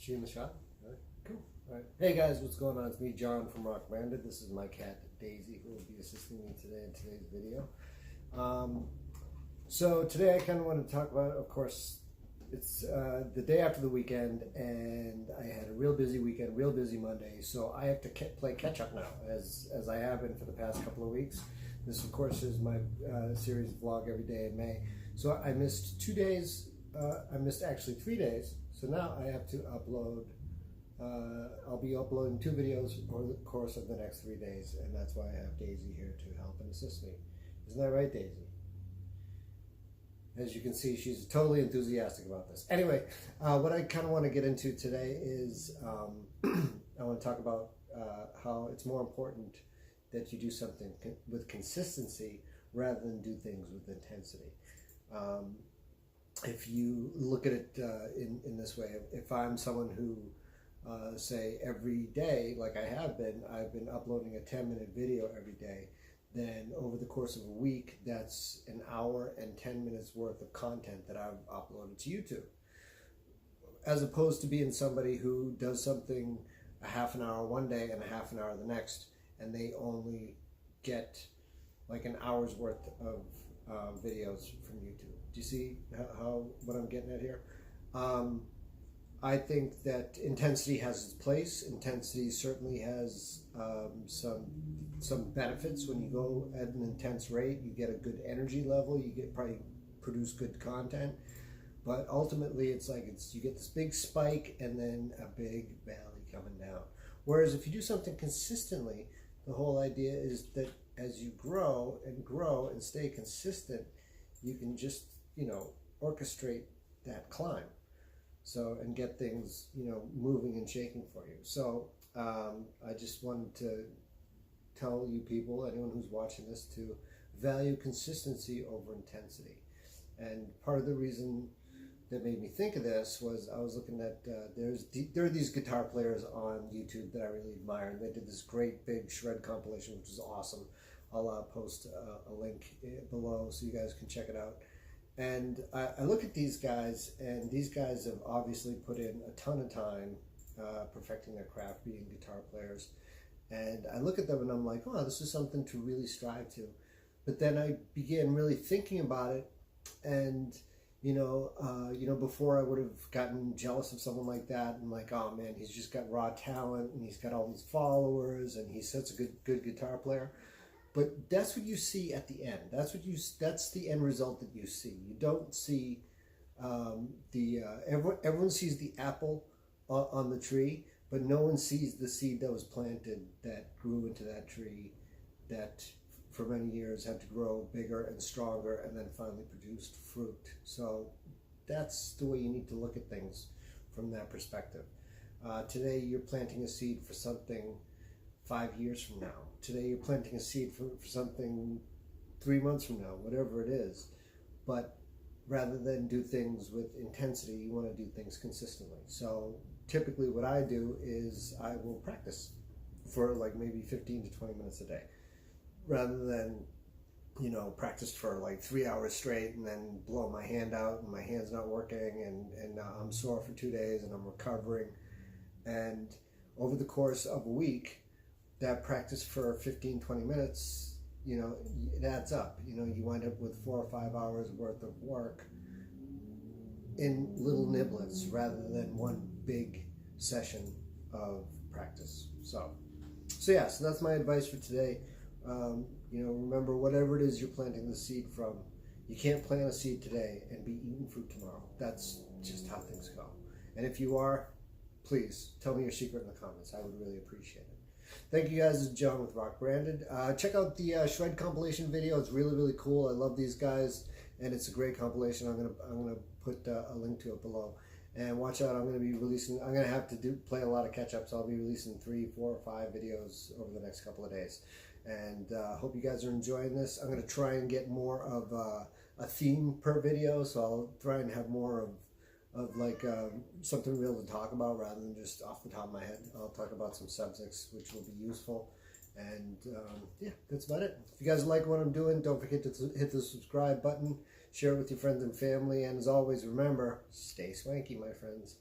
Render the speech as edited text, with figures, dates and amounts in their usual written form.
Shooting the shot? All right, cool. All right. Hey guys, what's going on? It's me, John from Rock Branded. This is my cat, Daisy, who will be assisting me today in today's video. So today I kind of want to talk about, of course, it's the day after the weekend, and I had a real busy weekend, real busy Monday, so I have to play catch up now, as I have been for the past couple of weeks. This, of course, is my series vlog every day in May. So I missed 2 days. I missed actually 3 days. So now I have to upload. I'll be uploading 2 videos over the course of the next 3 days, and that's why I have Daisy here to help and assist me. Isn't that right, Daisy? As you can see, she's totally enthusiastic about this. Anyway, what I kind of want to get into today is I want to talk about how it's more important that you do something with consistency rather than do things with intensity. If you look at it in this way, if I'm someone who, say, every day, like I have been, I've been uploading a 10-minute video every day, then over the course of a week, that's an hour and 10 minutes worth of content that I've uploaded to YouTube. As opposed to being somebody who does something a half an hour one day and a half an hour the next, and they only get like an hour's worth of videos from YouTube. Do you see what I'm getting at here? I think that intensity has its place. Intensity certainly has some benefits. When you go at an intense rate, you get a good energy level. You probably produce good content. But ultimately, you get this big spike and then a big valley coming down. Whereas if you do something consistently, the whole idea is that as you grow and stay consistent, you can just, orchestrate that climb. So, and get things, moving and shaking for you. So, I just wanted to tell you people, anyone who's watching this, to value consistency over intensity. And part of the reason that made me think of this was I was looking at, there are these guitar players on YouTube that I really admire, and they did this great big shred compilation, which is awesome. I'll post a link below so you guys can check it out. And I look at these guys, and these guys have obviously put in a ton of time perfecting their craft, being guitar players. And I look at them and I'm like, oh, this is something to really strive to. But then I began really thinking about it, and before I would have gotten jealous of someone like that and like, oh man, he's just got raw talent and he's got all these followers and he's such a good guitar player. But that's what you see at the end. That's the end result that you see. You don't see everyone sees the apple on the tree, but no one sees the seed that was planted, that grew into that tree, that for many years had to grow bigger and stronger and then finally produced fruit. So that's the way you need to look at things from that perspective. Today you're planting a seed for something 5 years from now. Today you're planting a seed for something 3 months from now, whatever it is. But rather than do things with intensity, you want to do things consistently. So typically what I do is I will practice for like maybe 15 to 20 minutes a day, rather than practice for like 3 hours straight and then blow my hand out and my hand's not working and I'm sore for 2 days and I'm recovering. And over the course of a week, that practice for 15-20 minutes, it adds up. You wind up with 4 or 5 hours worth of work in little niblets rather than one big session of practice. So that's my advice for today. Remember, whatever it is you're planting the seed from, you can't plant a seed today and be eating fruit tomorrow. That's just how things go. And if you are, please tell me your secret in the comments. I would really appreciate it. Thank you guys. This is John with Rock Branded. Check out the shred compilation video. It's really, really cool. I love these guys, and it's a great compilation. I'm gonna put a link to it below. And watch out, I'm gonna have to play a lot of catch-ups. I'll be releasing 3, 4, or 5 videos over the next couple of days. And hope you guys are enjoying this. I'm gonna try and get more of a theme per video, so I'll try and have more of like something real to talk about rather than just off the top of my head. I'll talk about some subjects which will be useful. And yeah, that's about it. If you guys like what I'm doing, don't forget to hit the subscribe button, share it with your friends and family, and as always, remember, stay swanky, my friends.